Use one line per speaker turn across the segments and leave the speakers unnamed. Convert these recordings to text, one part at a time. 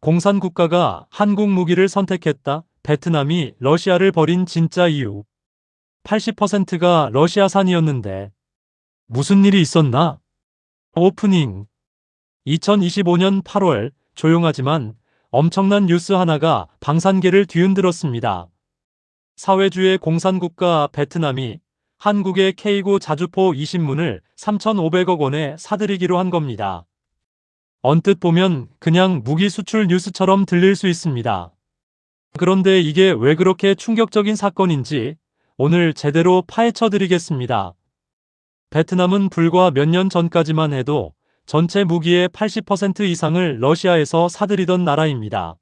공산국가가 한국 무기를 선택했다. 베트남이 러시아를 버린 진짜 이유. 80%가 러시아산이었는데 무슨 일이 있었나? 오프닝. 2025년 8월 조용하지만 엄청난 뉴스 하나가 방산계를 뒤흔들었습니다. 사회주의 공산국가 베트남이 한국의 K9 자주포 20문을 3,500억 원에 사들이기로 한 겁니다. 언뜻 보면 그냥 무기 수출 뉴스처럼 들릴 수 있습니다. 그런데 이게 왜 그렇게 충격적인 사건인지 오늘 제대로 파헤쳐 드리겠습니다. 베트남은 불과 몇 년 전까지만 해도 전체 무기의 80% 이상을 러시아에서 사들이던 나라입니다.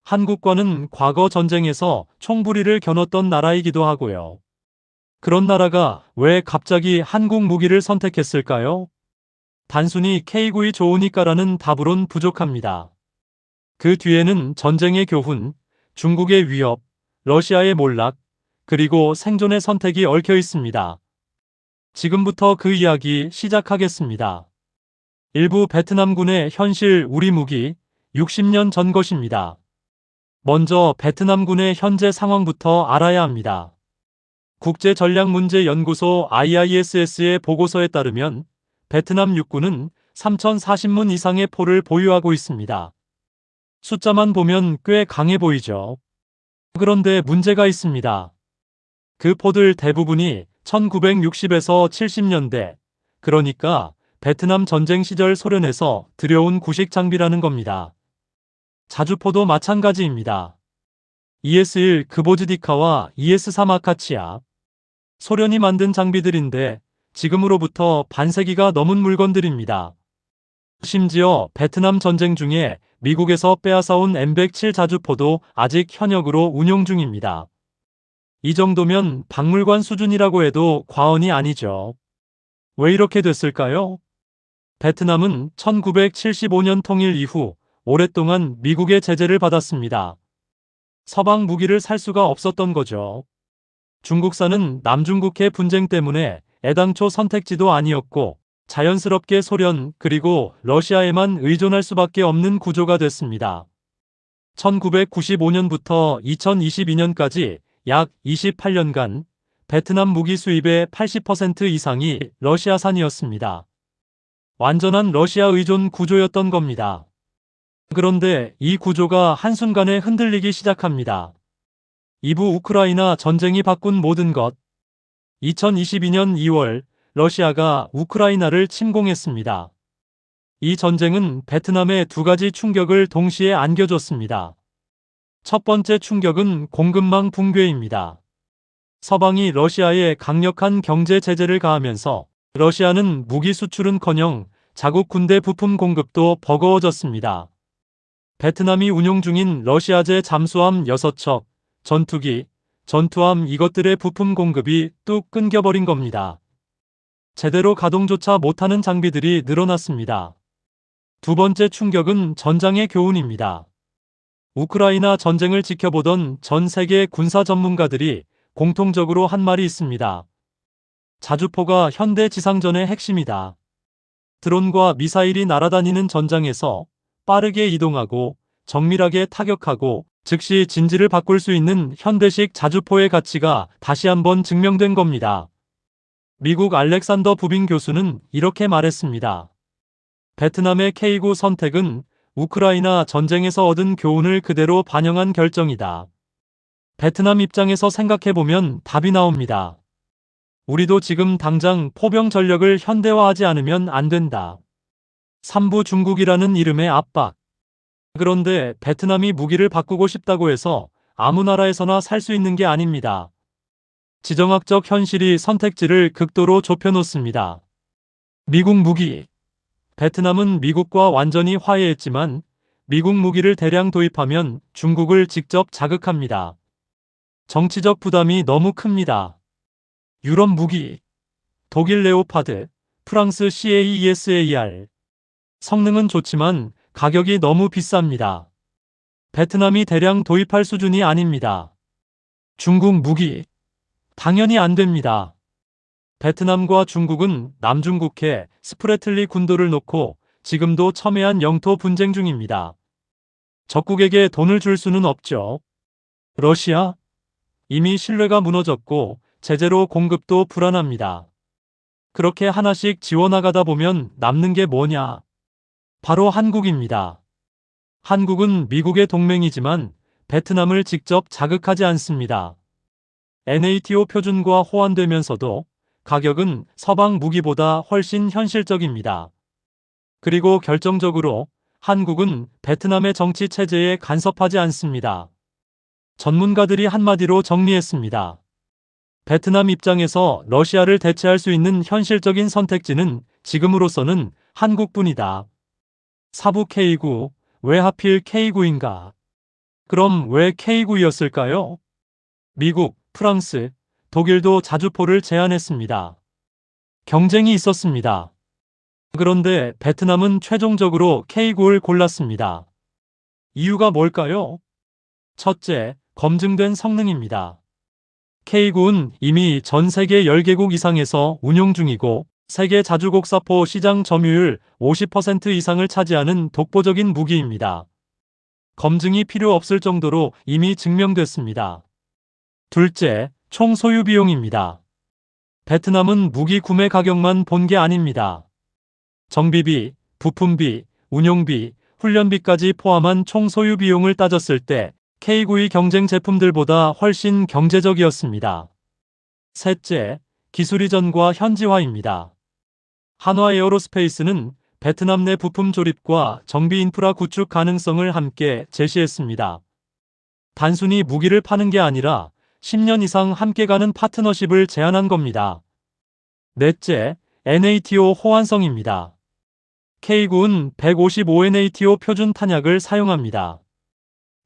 한국과는 과거 전쟁에서 총부리를 겨눴던 나라이기도 하고요. 그런 나라가 왜 갑자기 한국 무기를 선택했을까요? 단순히 K9이 좋으니까라는 답으론 부족합니다. 그 뒤에는 전쟁의 교훈, 중국의 위협, 러시아의 몰락, 그리고 생존의 선택이 얽혀 있습니다. 지금부터 그 이야기 시작하겠습니다. 일부 베트남군의 현실 우리 무기 60년 전 것입니다. 먼저 베트남군의 현재 상황부터 알아야 합니다. 국제전략문제연구소 IISS의 보고서에 따르면 베트남 육군은 3,040문 이상의 포를 보유하고 있습니다. 숫자만 보면 꽤 강해 보이죠. 그런데 문제가 있습니다. 그 포들 대부분이 1960에서 70년대, 그러니까 베트남 전쟁 시절 소련에서 들여온 구식 장비라는 겁니다. 자주포도 마찬가지입니다. ES-1 그보즈디카와 ES-3 아카치아. 소련이 만든 장비들인데 지금으로부터 반세기가 넘은 물건들입니다. 심지어 베트남 전쟁 중에 미국에서 빼앗아온 M107 자주포도 아직 현역으로 운용 중입니다. 이 정도면 박물관 수준이라고 해도 과언이 아니죠. 왜 이렇게 됐을까요? 베트남은 1975년 통일 이후 오랫동안 미국의 제재를 받았습니다. 서방 무기를 살 수가 없었던 거죠. 중국산은 남중국해 분쟁 때문에 애당초 선택지도 아니었고 자연스럽게 소련 그리고 러시아에만 의존할 수밖에 없는 구조가 됐습니다. 1995년부터 2022년까지 약 28년간 베트남 무기 수입의 80% 이상이 러시아산이었습니다. 완전한 러시아 의존 구조였던 겁니다. 그런데 이 구조가 한순간에 흔들리기 시작합니다. 이부 우크라이나 전쟁이 바꾼 모든 것. 2022년 2월 러시아가 우크라이나를 침공했습니다. 이 전쟁은 베트남에 두 가지 충격을 동시에 안겨줬습니다. 첫 번째 충격은 공급망 붕괴입니다. 서방이 러시아에 강력한 경제 제재를 가하면서 러시아는 무기 수출은커녕 자국 군대 부품 공급도 버거워졌습니다. 베트남이 운용 중인 러시아제 잠수함 6척, 전투기, 전투함 이것들의 부품 공급이 뚝 끊겨버린 겁니다. 제대로 가동조차 못하는 장비들이 늘어났습니다. 두 번째 충격은 전장의 교훈입니다. 우크라이나 전쟁을 지켜보던 전 세계 군사 전문가들이 공통적으로 한 말이 있습니다. 자주포가 현대 지상전의 핵심이다. 드론과 미사일이 날아다니는 전장에서 빠르게 이동하고 정밀하게 타격하고 즉시 진지를 바꿀 수 있는 현대식 자주포의 가치가 다시 한번 증명된 겁니다. 미국 알렉산더 부빙 교수는 이렇게 말했습니다. 베트남의 K9 선택은 우크라이나 전쟁에서 얻은 교훈을 그대로 반영한 결정이다. 베트남 입장에서 생각해보면 답이 나옵니다. 우리도 지금 당장 포병 전력을 현대화하지 않으면 안 된다. 삼부 중국이라는 이름의 압박. 그런데 베트남이 무기를 바꾸고 싶다고 해서 아무 나라에서나 살 수 있는 게 아닙니다. 지정학적 현실이 선택지를 극도로 좁혀놓습니다. 미국 무기. 베트남은 미국과 완전히 화해했지만 미국 무기를 대량 도입하면 중국을 직접 자극합니다. 정치적 부담이 너무 큽니다. 유럽 무기. 독일 레오파드, 프랑스 CAESAR. 성능은 좋지만 가격이 너무 비쌉니다. 베트남이 대량 도입할 수준이 아닙니다. 중국 무기. 당연히 안 됩니다. 베트남과 중국은 남중국해 스프래틀리 군도를 놓고 지금도 첨예한 영토 분쟁 중입니다. 적국에게 돈을 줄 수는 없죠. 러시아? 이미 신뢰가 무너졌고 제재로 공급도 불안합니다. 그렇게 하나씩 지워나가다 보면 남는 게 뭐냐? 바로 한국입니다. 한국은 미국의 동맹이지만 베트남을 직접 자극하지 않습니다. NATO 표준과 호환되면서도 가격은 서방 무기보다 훨씬 현실적입니다. 그리고 결정적으로 한국은 베트남의 정치 체제에 간섭하지 않습니다. 전문가들이 한마디로 정리했습니다. 베트남 입장에서 러시아를 대체할 수 있는 현실적인 선택지는 지금으로서는 한국뿐이다. 사부 K9, 왜 하필 K9인가? 그럼 왜 K9였을까요? 미국, 프랑스, 독일도 자주포를 제안했습니다. 경쟁이 있었습니다. 그런데 베트남은 최종적으로 K9를 골랐습니다. 이유가 뭘까요? 첫째, 검증된 성능입니다. K9는 이미 전 세계 10개국 이상에서 운용 중이고 세계 자주곡사포 시장 점유율 50% 이상을 차지하는 독보적인 무기입니다. 검증이 필요 없을 정도로 이미 증명됐습니다. 둘째, 총 소유 비용입니다. 베트남은 무기 구매 가격만 본 게 아닙니다. 정비비, 부품비, 운용비, 훈련비까지 포함한 총 소유 비용을 따졌을 때 K9의 경쟁 제품들보다 훨씬 경제적이었습니다. 셋째, 기술 이전과 현지화입니다. 한화 에어로스페이스는 베트남 내 부품 조립과 정비 인프라 구축 가능성을 함께 제시했습니다. 단순히 무기를 파는 게 아니라 10년 이상 함께 가는 파트너십을 제안한 겁니다. 넷째, NATO 호환성입니다. K9는 155 NATO 표준 탄약을 사용합니다.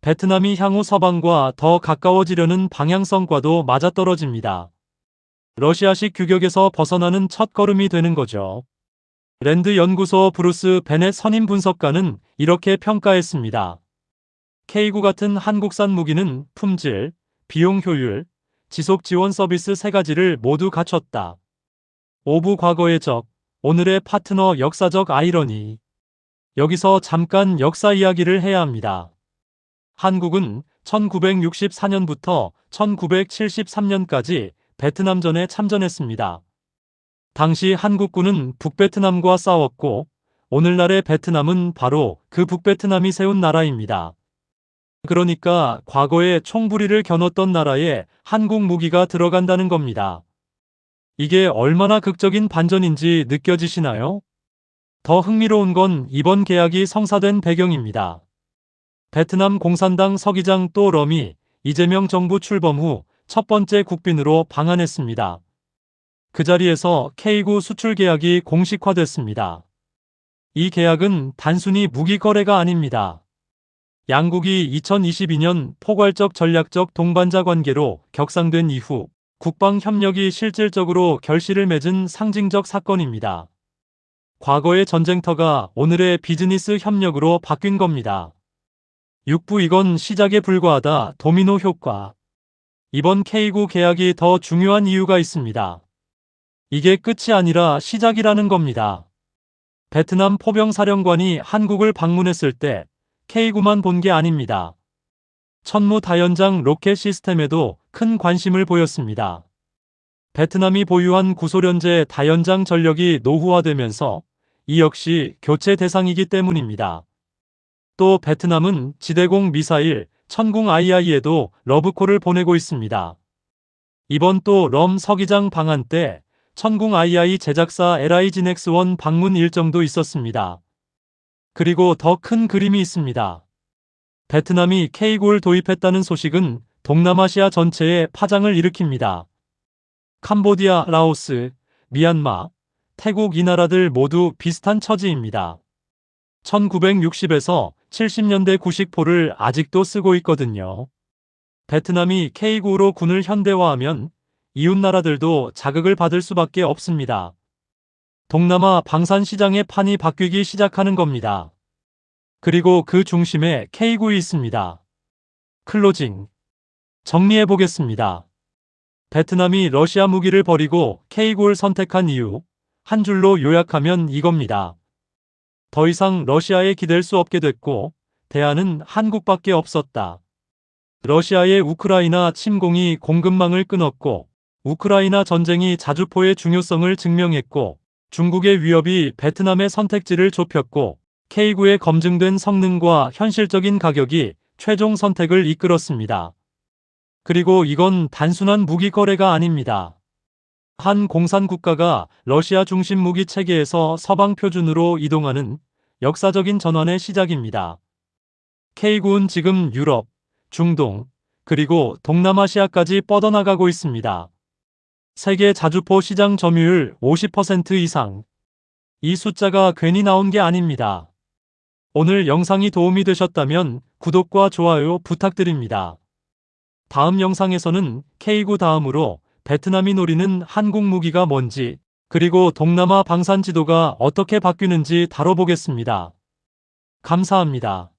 베트남이 향후 서방과 더 가까워지려는 방향성과도 맞아떨어집니다. 러시아식 규격에서 벗어나는 첫걸음이 되는 거죠. 랜드 연구소 브루스 베넷 선임 분석가는 이렇게 평가했습니다. K9 같은 한국산 무기는 품질, 비용 효율, 지속 지원 서비스 세 가지를 모두 갖췄다. 오부 과거의 적, 오늘의 파트너 역사적 아이러니. 여기서 잠깐 역사 이야기를 해야 합니다. 한국은 1964년부터 1973년까지 베트남전에 참전했습니다. 당시 한국군은 북베트남과 싸웠고 오늘날의 베트남은 바로 그 북베트남이 세운 나라입니다. 그러니까 과거에 총부리를 겨눴던 나라에 한국 무기가 들어간다는 겁니다. 이게 얼마나 극적인 반전인지 느껴지시나요? 더 흥미로운 건 이번 계약이 성사된 배경입니다. 베트남 공산당 서기장 또 럼이 이재명 정부 출범 후 첫 번째 국빈으로 방한했습니다. 그 자리에서 K9 수출 계약이 공식화됐습니다. 이 계약은 단순히 무기 거래가 아닙니다. 양국이 2022년 포괄적 전략적 동반자 관계로 격상된 이후 국방 협력이 실질적으로 결실을 맺은 상징적 사건입니다. 과거의 전쟁터가 오늘의 비즈니스 협력으로 바뀐 겁니다. 육부 이건 시작에 불과하다. 도미노 효과. 이번 K9 계약이 더 중요한 이유가 있습니다. 이게 끝이 아니라 시작이라는 겁니다. 베트남 포병사령관이 한국을 방문했을 때 K9만 본 게 아닙니다. 천무 다연장 로켓 시스템에도 큰 관심을 보였습니다. 베트남이 보유한 구소련제 다연장 전력이 노후화되면서 이 역시 교체 대상이기 때문입니다. 또 베트남은 지대공 미사일 천궁 II에도 러브콜을 보내고 있습니다. 이번 또 럼 서기장 방한 때 천궁 II 제작사 LIGNX1 방문 일정도 있었습니다. 그리고 더 큰 그림이 있습니다. 베트남이 K9를 도입했다는 소식은 동남아시아 전체에 파장을 일으킵니다. 캄보디아, 라오스, 미얀마, 태국 이 나라들 모두 비슷한 처지입니다. 1960에서 70년대 구식포를 아직도 쓰고 있거든요. 베트남이 K9로 군을 현대화하면 이웃 나라들도 자극을 받을 수밖에 없습니다. 동남아 방산 시장의 판이 바뀌기 시작하는 겁니다. 그리고 그 중심에 K9이 있습니다. 클로징. 정리해 보겠습니다. 베트남이 러시아 무기를 버리고 K9를 선택한 이유, 한 줄로 요약하면 이겁니다. 더 이상 러시아에 기댈 수 없게 됐고 대안은 한국밖에 없었다. 러시아의 우크라이나 침공이 공급망을 끊었고, 우크라이나 전쟁이 자주포의 중요성을 증명했고, 중국의 위협이 베트남의 선택지를 좁혔고, K9의 검증된 성능과 현실적인 가격이 최종 선택을 이끌었습니다. 그리고 이건 단순한 무기 거래가 아닙니다. 한 공산 국가가 러시아 중심 무기 체계에서 서방 표준으로 이동하는 역사적인 전환의 시작입니다. K9은 지금 유럽, 중동, 그리고 동남아시아까지 뻗어나가고 있습니다. 세계 자주포 시장 점유율 50% 이상. 이 숫자가 괜히 나온 게 아닙니다. 오늘 영상이 도움이 되셨다면 구독과 좋아요 부탁드립니다. 다음 영상에서는 K9 다음으로 베트남이 노리는 한국 무기가 뭔지, 그리고 동남아 방산 지도가 어떻게 바뀌는지 다뤄보겠습니다. 감사합니다.